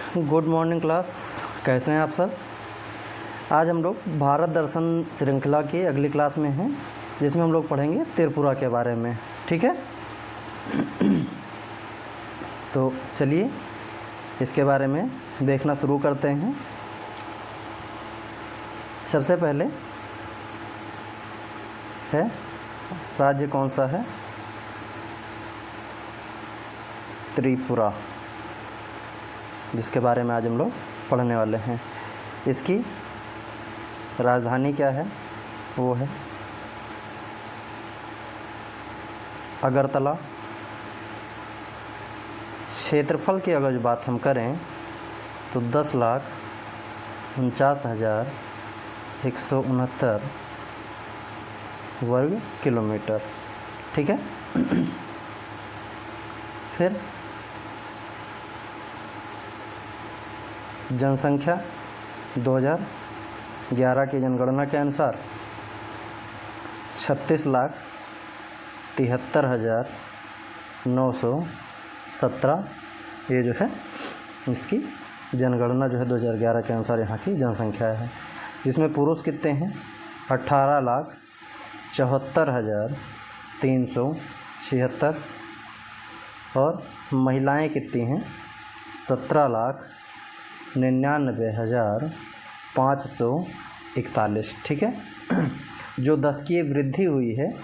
Good morning class. कैसे हैं आप सब। आज हम लोग भारत दर्शन श्रृंखला की अगली क्लास में हैं, जिसमें हम लोग पढ़ेंगे त्रिपुरा के बारे में। ठीक है, तो चलिए इसके बारे में देखना शुरू करते हैं। सबसे पहले है राज्य कौन सा है, त्रिपुरा, जिसके बारे में आज हम लोग पढ़ने वाले हैं। इसकी राजधानी क्या है, वो है अगरतला। क्षेत्रफल की अगर बात हम करें तो 10,49,169 वर्ग किलोमीटर। ठीक है। फिर जनसंख्या 2011 की जनगणना के अनुसार 36,73,917 ये जो है इसकी जनगणना जो है 2011 के अनुसार यहाँ की जनसंख्या है, जिसमें पुरुष कितने हैं 18,74,376 और महिलाएं कितनी हैं 17,99,541। ठीक है। जो 10 की वृद्धि हुई है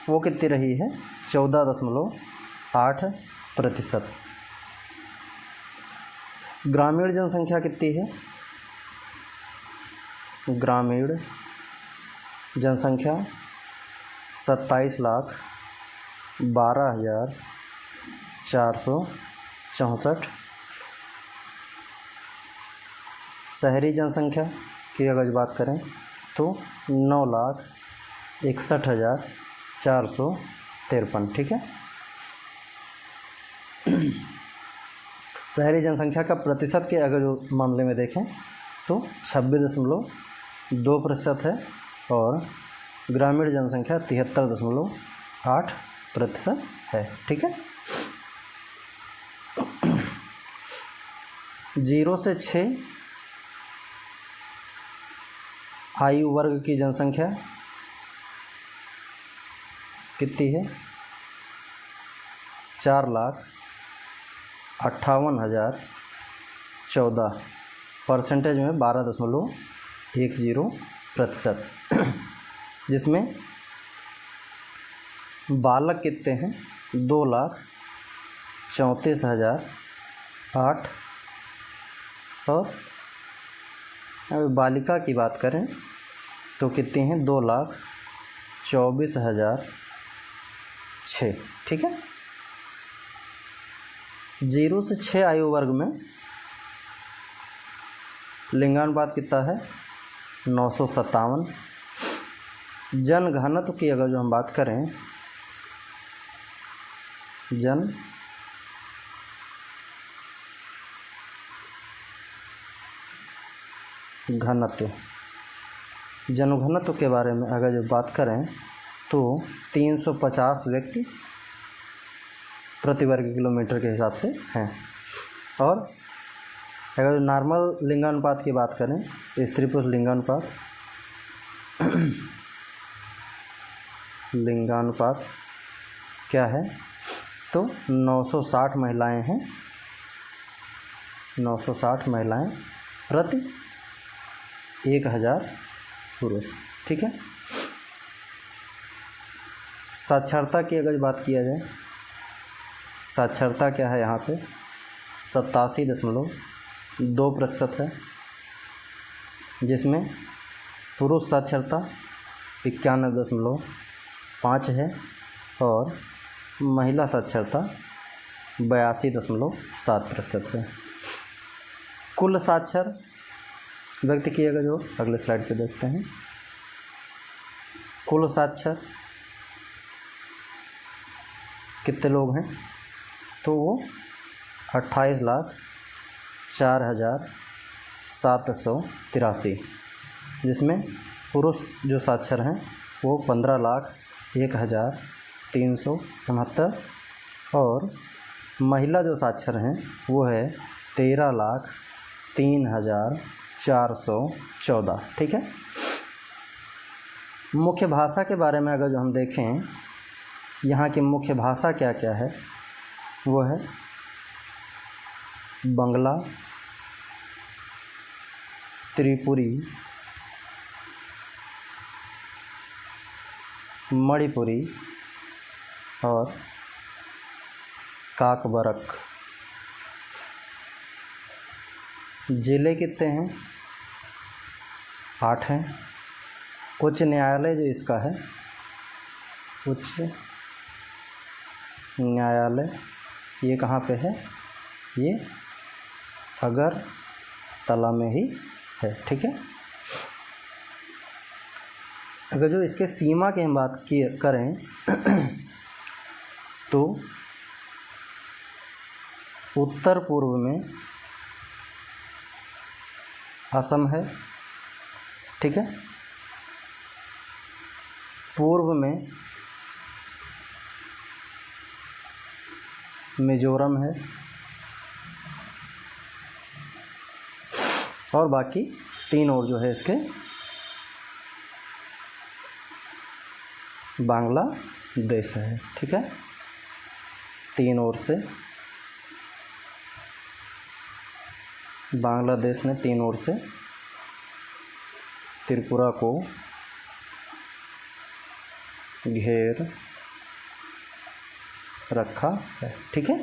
वो कितनी रही है 14.8%। ग्रामीण जनसंख्या कितनी है, ग्रामीण जनसंख्या 27,12,464। शहरी जनसंख्या की अगर बात करें तो 9,61,453। ठीक है। शहरी जनसंख्या का प्रतिशत के अगर जो मामले में देखें तो 26.2% है और ग्रामीण जनसंख्या 73.8% है। ठीक है। 0 से 6 आयु वर्ग की जनसंख्या कितनी है 4,58,014। परसेंटेज में 12.10%। जिसमें बालक कितने हैं 2,34,008 और बालिका की बात करें तो कितनी हैं 2,24,006। ठीक है। 0 से 6 आयु वर्ग में लिंगानुपात कितना है 957। जनघनत्व की अगर जो हम बात करें जनघनत्व के बारे में अगर जो बात करें तो 350 व्यक्ति प्रति वर्ग किलोमीटर के हिसाब से हैं। और अगर नॉर्मल लिंगानुपात की बात करें, स्त्री पुरुष लिंगानुपात क्या है तो 960 महिलाएं हैं, 960 महिलाएं प्रति 1,000 पुरुष। ठीक है। साक्षरता की अगर बात किया जाए, साक्षरता क्या है यहाँ पे 87.2% है, जिसमें पुरुष साक्षरता 91.5 है और महिला साक्षरता 82.7% है। कुल साक्षर व्यक्ति की अगर जो अगले स्लाइड पे देखते हैं, कुल साक्षर कितने लोग हैं तो वो 28,04,783, जिसमें पुरुष जो साक्षर हैं वो 15,01,369 और महिला जो साक्षर हैं वो है 3,414। ठीक है। मुख्य भाषा के बारे में अगर जो हम देखें, यहाँ की मुख्य भाषा क्या क्या है, वो है बंगला, त्रिपुरी, मणिपुरी और काकबरक। जिले कितने हैं? 8 हैं। उच्च न्यायालय जो इसका है, उच्च न्यायालय, ये कहाँ पे है? ये अगरतला में ही है। ठीक है। अगर जो इसके सीमा की हम बात करें तो उत्तर पूर्व में असम है। ठीक है। पूर्व में मिजोरम है और बाकी 3 और जो है इसके बांग्लादेश है। ठीक है। 3 ओर से बांग्लादेश ने 3 ओर से त्रिपुरा को घेर रखा है। ठीक है।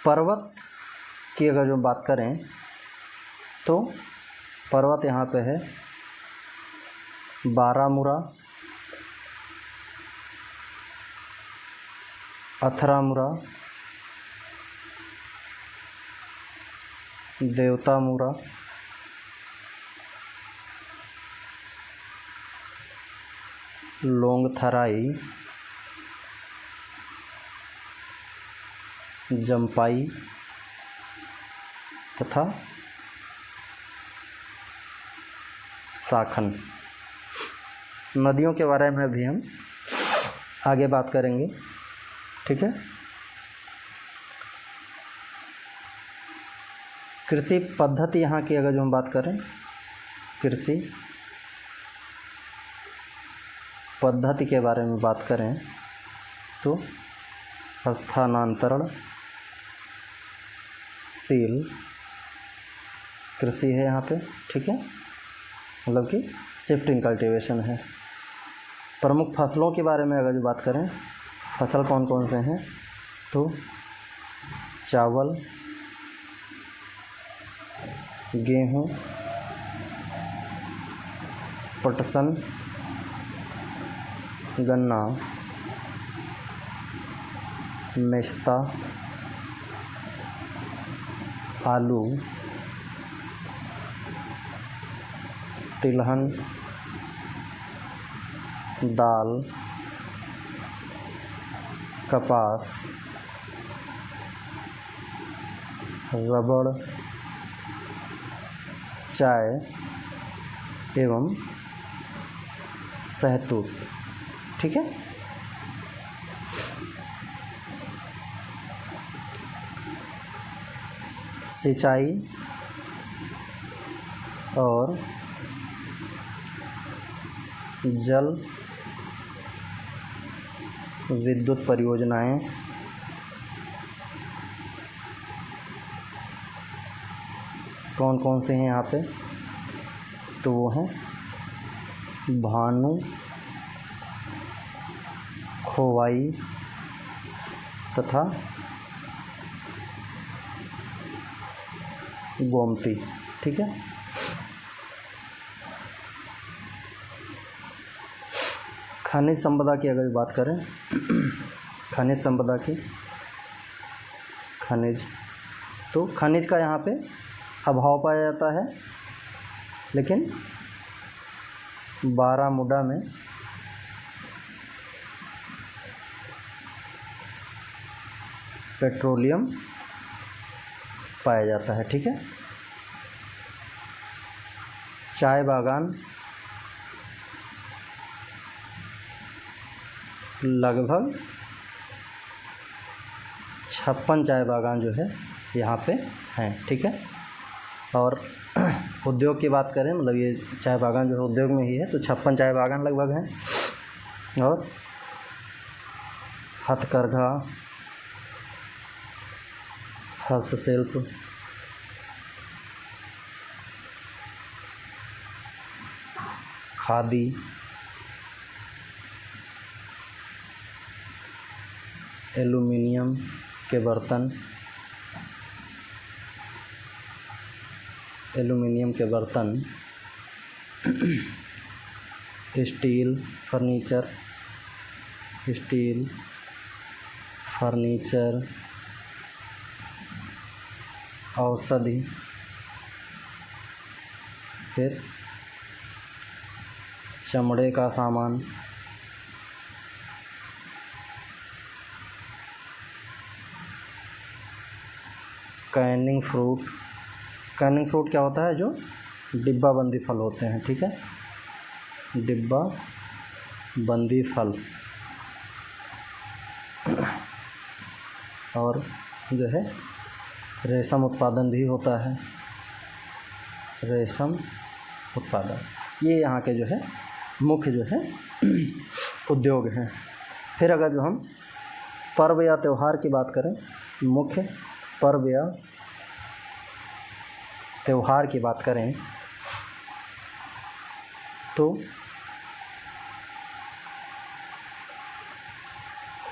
पर्वत की अगर जो बात करें तो पर्वत यहाँ पे है बारामूला, अथरामुरा, देवतामुरा, लोंगथराई, जम्पाई तथा साखन। नदियों के बारे में भी हम आगे बात करेंगे। ठीक है। कृषि पद्धति यहाँ की अगर जो हम बात करें, कृषि पद्धति के बारे में बात करें तो स्थानांतरण शील कृषि है यहाँ पे। ठीक है। मतलब कि शिफ्टिंग कल्टीवेशन है। प्रमुख फसलों के बारे में अगर जो बात करें, फसल कौन कौन से हैं तो चावल, गेहूँ, पटसन, गन्ना, मेस्ता, आलू, तिलहन, दाल, कपास, रबड़, चाय एवं शहतूत। ठीक है। सिंचाई और जल विद्युत परियोजनाएं कौन कौन से हैं यहाँ पे तो वो हैं भानु, खोवाई तथा गोमती। ठीक है। खनिज संपदा की अगर बात करें खनिज संपदा की, खनिज तो खनिज का यहाँ पे अभाव पाया जाता है, लेकिन बारामूला में पेट्रोलियम पाया जाता है। ठीक है। चाय बागान लगभग 56 चाय बागान जो है यहाँ पे हैं, ठीक है। और उद्योग की बात करें, मतलब ये चाय बागान जो है उद्योग में ही है, तो 56 चाय बागान लगभग हैं। और हथकरघा, हस्तशिल्प, खादी, एल्युमिनियम के बर्तन, स्टील फर्नीचर, औषधि, फिर चमड़े का सामान, कैनिंग फ्रूट क्या होता है? जो डिब्बा बंदी फल होते हैं, ठीक है, डिब्बा बंदी फल। और जो है रेशम उत्पादन भी होता है, रेशम उत्पादन। ये यहाँ के जो है मुख्य जो है उद्योग हैं। फिर अगर जो हम पर्व या त्यौहार की बात करें, मुख्य पर्व या त्यौहार की बात करें तो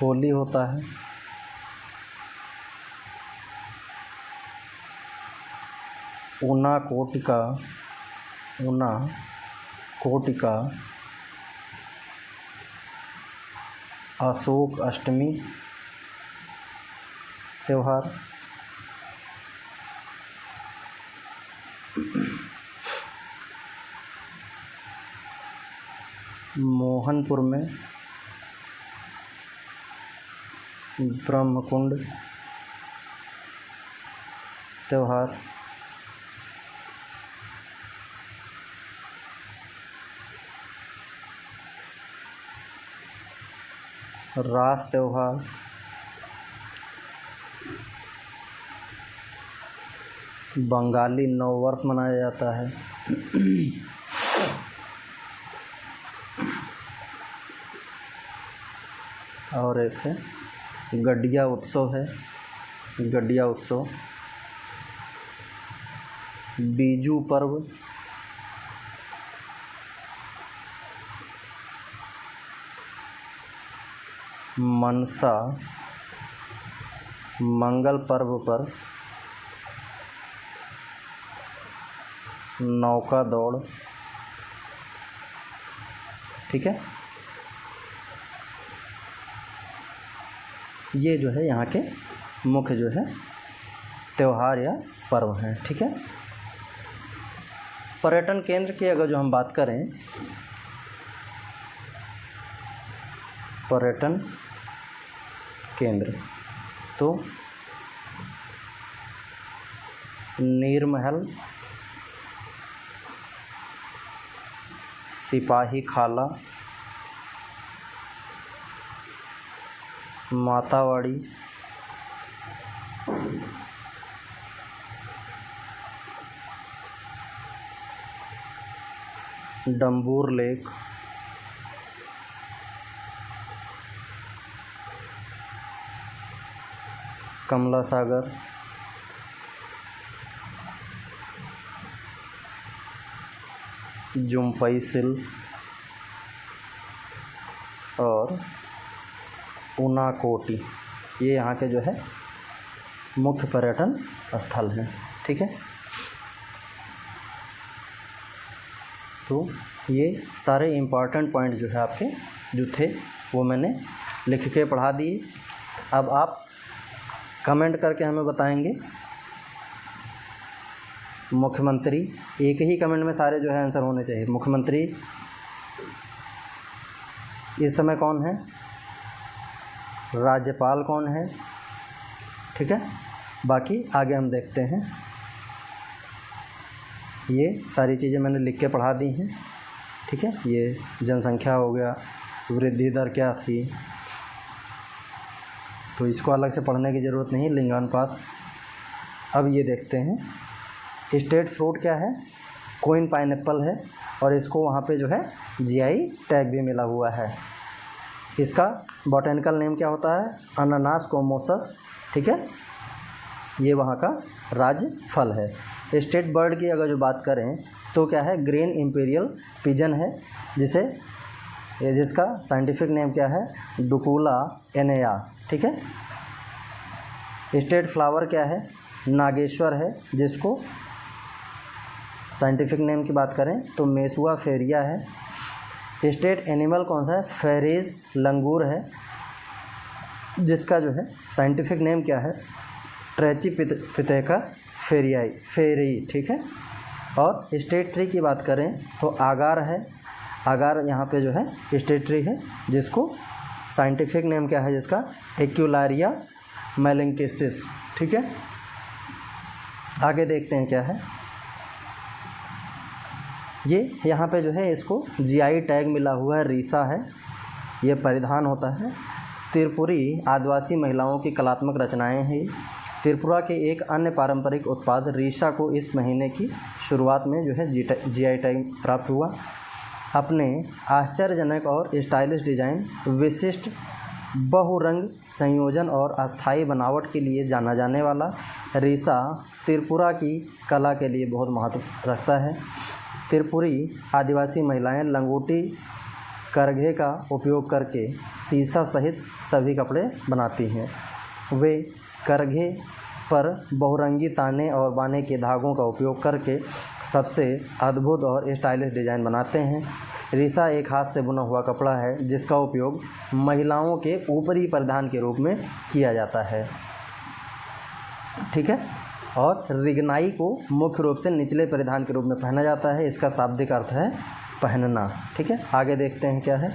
होली होता है, ऊना कोटिका अशोक अष्टमी त्यौहार, मोहनपुर में ब्रह्मकुंड त्यौहार, रास त्यौहार, बंगाली नव वर्ष मनाया जाता है, और एक है गडिया उत्सव है, गडिया उत्सव, बीजू पर्व, मनसा मंगल पर्व पर नौका दौड़, ठीक है। ये जो है यहाँ के मुख्य जो है त्यौहार या पर्व हैं, ठीक है। पर्यटन केंद्र की अगर जो हम बात करें, पर्यटन केंद्र तो नीरमहल, सिपाही खाला, मातावाड़ी, डंबूर लेक, कमला सागर, जुम्पई सिल और ऊनाकोटी, ये यहाँ के जो है मुख्य पर्यटन स्थल हैं, ठीक है। तो ये सारे इम्पॉर्टेंट पॉइंट जो है आपके जो थे वो मैंने लिख के पढ़ा दिए। अब आप कमेंट करके हमें बताएंगे मुख्यमंत्री, एक ही कमेंट में सारे जो है आंसर होने चाहिए। मुख्यमंत्री इस समय कौन है, राज्यपाल कौन है, ठीक है। बाकी आगे हम देखते हैं। ये सारी चीज़ें मैंने लिख के पढ़ा दी हैं, ठीक है। ये जनसंख्या हो गया, वृद्धि दर क्या थी, तो इसको अलग से पढ़ने की ज़रूरत नहीं। लिंगानुपात अब ये देखते हैं स्टेट फ्रूट क्या है, क्वीन पाइनएप्पल है, और इसको वहाँ पे जो है जीआई टैग भी मिला हुआ है। इसका बॉटेनिकल नेम क्या होता है, अनानास कोमोसस, ठीक है, ये वहाँ का राज्य फल है। स्टेट बर्ड की अगर जो बात करें तो क्या है, ग्रीन इंपीरियल पिजन है, जिसका साइंटिफिक नेम क्या है, डुकुला एनेया, ठीक है। स्टेट फ्लावर क्या है, नागेश्वर है, जिसको साइंटिफिक नेम की बात करें तो मेसुआ फेरिया है। स्टेट एनिमल कौन सा है, फेरिज लंगूर है, जिसका जो है साइंटिफिक नेम क्या है, ट्रैचिपिथेकस फेरी, ठीक है। और स्टेट ट्री की बात करें तो आगार है, आगार यहाँ पे जो है स्टेट ट्री है, जिसको साइंटिफिक नेम क्या है, जिसका एक्यूलारिया मेलिंकेसिस, ठीक है। आगे देखते हैं क्या है, ये यहाँ पे जो है इसको जीआई टैग मिला हुआ है, रीसा है, ये परिधान होता है। त्रिपुरी आदिवासी महिलाओं की कलात्मक रचनाएं हैं। त्रिपुरा के एक अन्य पारंपरिक उत्पाद रीसा को इस महीने की शुरुआत में जो है जीआई टैग प्राप्त हुआ। अपने आश्चर्यजनक और स्टाइलिश डिज़ाइन, विशिष्ट बहुरंग संयोजन और अस्थायी बनावट के लिए जाना जाने वाला रीसा त्रिपुरा की कला के लिए बहुत महत्व रखता है। त्रिपुरी आदिवासी महिलाएं लंगोटी करघे का उपयोग करके सीसा सहित सभी कपड़े बनाती हैं। वे करघे पर बहुरंगी ताने और बाने के धागों का उपयोग करके सबसे अद्भुत और स्टाइलिश डिज़ाइन बनाते हैं। रीसा एक हाथ से बुना हुआ कपड़ा है, जिसका उपयोग महिलाओं के ऊपरी परिधान के रूप में किया जाता है, ठीक है। और रिगनाई को मुख्य रूप से निचले परिधान के रूप में पहना जाता है। इसका शाब्दिक अर्थ है पहनना, ठीक है। आगे देखते हैं क्या है,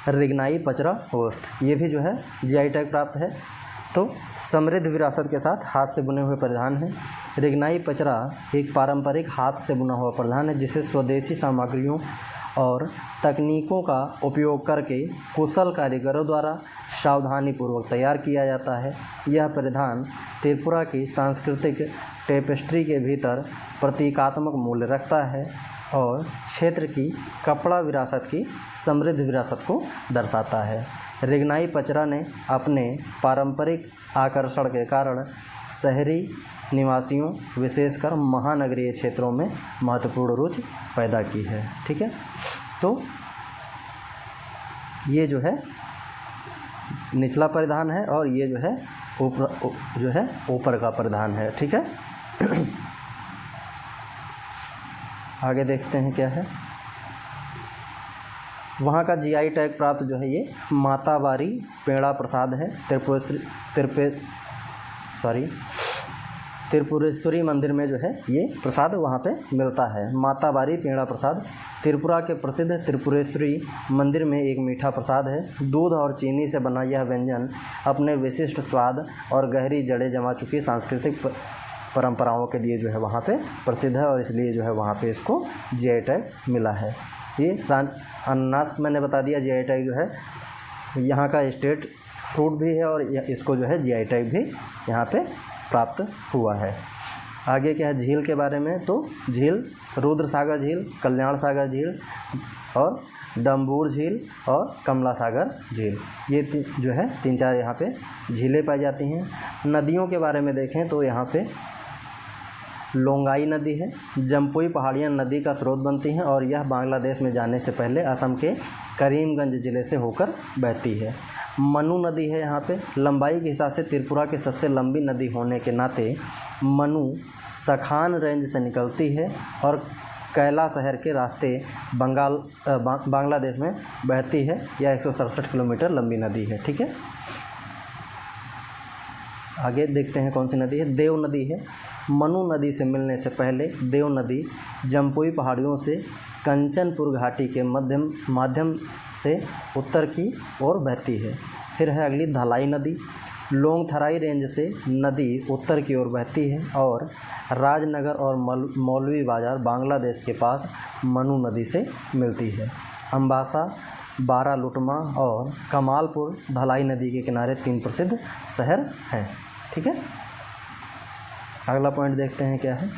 रिगनाई पचरा वस्त्र, ये भी जो है जीआई टैग प्राप्त है। तो समृद्ध विरासत के साथ हाथ से बुने हुए परिधान है। रिगनाई पचरा एक पारंपरिक हाथ से बुना हुआ परिधान है, जिसे स्वदेशी सामग्रियों और तकनीकों का उपयोग करके कुशल कारीगरों द्वारा सावधानीपूर्वक तैयार किया जाता है। यह परिधान त्रिपुरा की सांस्कृतिक टेपेस्ट्री के भीतर प्रतीकात्मक मूल्य रखता है और क्षेत्र की कपड़ा विरासत की समृद्ध विरासत को दर्शाता है। रिगनाई पचरा ने अपने पारंपरिक आकर्षण के कारण शहरी निवासियों, विशेषकर महानगरीय क्षेत्रों में महत्वपूर्ण रुचि पैदा की है, ठीक है। तो ये जो है निचला परिधान है और ये जो है ऊपर का परिधान है, ठीक है। आगे देखते हैं क्या है, वहाँ का जीआई टैग प्राप्त जो है ये माताबारी पेड़ा प्रसाद है। त्रिपुरेश्वरी मंदिर में जो है ये प्रसाद वहाँ पे मिलता है। माताबारी पेड़ा प्रसाद त्रिपुरा के प्रसिद्ध त्रिपुरेश्वरी मंदिर में एक मीठा प्रसाद है। दूध और चीनी से बना यह व्यंजन अपने विशिष्ट स्वाद और गहरी जड़ें जमा चुकी सांस्कृतिक परंपराओं के लिए जो है वहाँ पे प्रसिद्ध है, और इसलिए जो है वहाँ पे इसको जीआई टैग मिला है। ये अनानास मैंने बता दिया, जीआई टैग जो है यहाँ का स्टेट फ्रूट भी है, और इसको जो है जीआई टैग भी यहाँ पे प्राप्त हुआ है। आगे क्या है झील के बारे में, तो झील रुद्र सागर झील, कल्याण सागर झील और डम्बूर झील और कमला सागर झील, ये जो है 3-4 यहाँ पे झीलें पाई जाती हैं। नदियों के बारे में देखें तो यहाँ पे लोंगाई नदी है, जम्पुई पहाड़ियाँ नदी का स्रोत बनती हैं, और यह बांग्लादेश में जाने से पहले असम के करीमगंज ज़िले से होकर बहती है। मनु नदी है यहाँ पे, लंबाई के हिसाब से त्रिपुरा की सबसे लंबी नदी होने के नाते मनु सखान रेंज से निकलती है और कैला शहर के रास्ते बांग्लादेश में बहती है। यह 167 किलोमीटर लंबी नदी है, ठीक है। आगे देखते हैं कौन सी नदी है, देव नदी है। मनु नदी से मिलने से पहले देव नदी जम्पुई पहाड़ियों से कंचनपुर घाटी के माध्यम से उत्तर की ओर बहती है। फिर है अगली धलाई नदी, लोंगथराई रेंज से नदी उत्तर की ओर बहती है और राजनगर और मौलवी बाज़ार बांग्लादेश के पास मनु नदी से मिलती है। अम्बासा, बारा लुटमा और कमालपुर धलाई नदी के किनारे 3 प्रसिद्ध शहर हैं, ठीक है। अगला पॉइंट देखते हैं क्या है।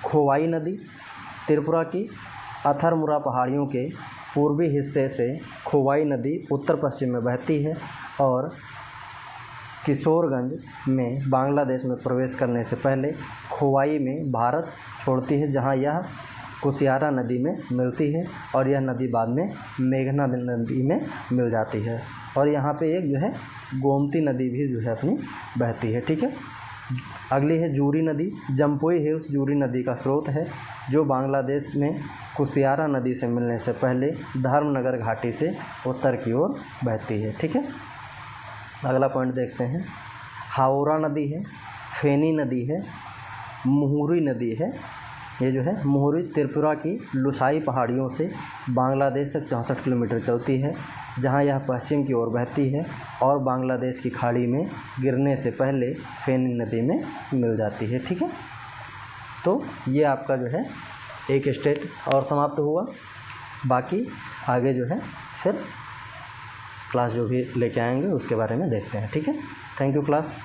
खोवाई नदी त्रिपुरा की अथरमुरा पहाड़ियों के पूर्वी हिस्से से खोवाई नदी उत्तर पश्चिम में बहती है और किशोरगंज में बांग्लादेश में प्रवेश करने से पहले खोवाई में भारत छोड़ती है, जहां यह कुशियारा नदी में मिलती है और यह नदी बाद में मेघना नदी में मिल जाती है। और यहाँ पे एक जो है गोमती नदी भी जो है अपनी बहती है। ठीक है, अगली है जूरी नदी। जम्पुई हिल्स जूरी नदी का स्रोत है जो बांग्लादेश में कुशियारा नदी से मिलने से पहले धर्मनगर घाटी से उत्तर की ओर बहती है। ठीक है, अगला पॉइंट देखते हैं। हावड़ा नदी है, फेनी नदी है, मुहुरी नदी है। ये जो है मुहुरी त्रिपुरा की लुसाई पहाड़ियों से बांग्लादेश तक 64 किलोमीटर चलती है, जहां यह पश्चिम की ओर बहती है और बांग्लादेश की खाड़ी में गिरने से पहले फेनी नदी में मिल जाती है। ठीक है, तो ये आपका जो है एक स्टेट और समाप्त हुआ। बाकी आगे जो है फिर क्लास जो भी लेके आएंगे उसके बारे में देखते हैं। ठीक है, थैंक यू क्लास।